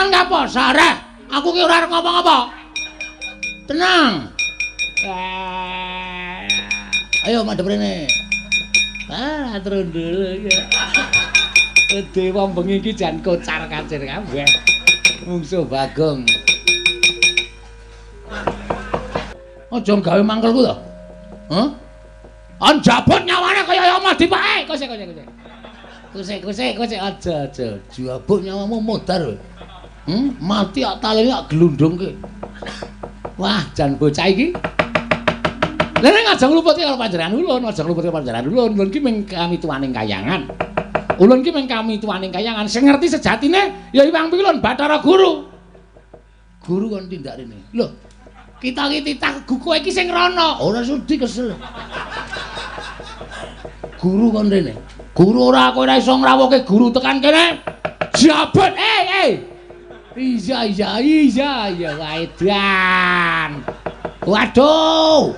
Kon ngapa? Sareh. Aku ki ora arep ngapa-ngapa. Tenang. Ayo madhep rene. Trundul ya. Gede wong bengi iki jan kocar kacir kabeh. Mungsuh Bagong. Aja gawe mangkelku to. Hah? An jabut nyawane kaya Madi Pak. Kusik aja. Jabut nyawamu modar. Mati tak taleni tak glundungke. Wah, jan bocah iki. Lah nek aja ngluputi karo panjenengan ulun, ulun ki mung kami tuwaning kayangan. Ulun ki mung kami tuwaning kayangan, sing ngerti sejatine ya Iwang Pilun Bathara Guru. Guru kon tindak rene. Lho, kita iki titah kowe iki sing rono. Ora sudi kesel. Guru kon rene. Guru ora kowe ora iso ngrawuhke guru tekan kene. Jabat, Iya, wae dan. Waduh.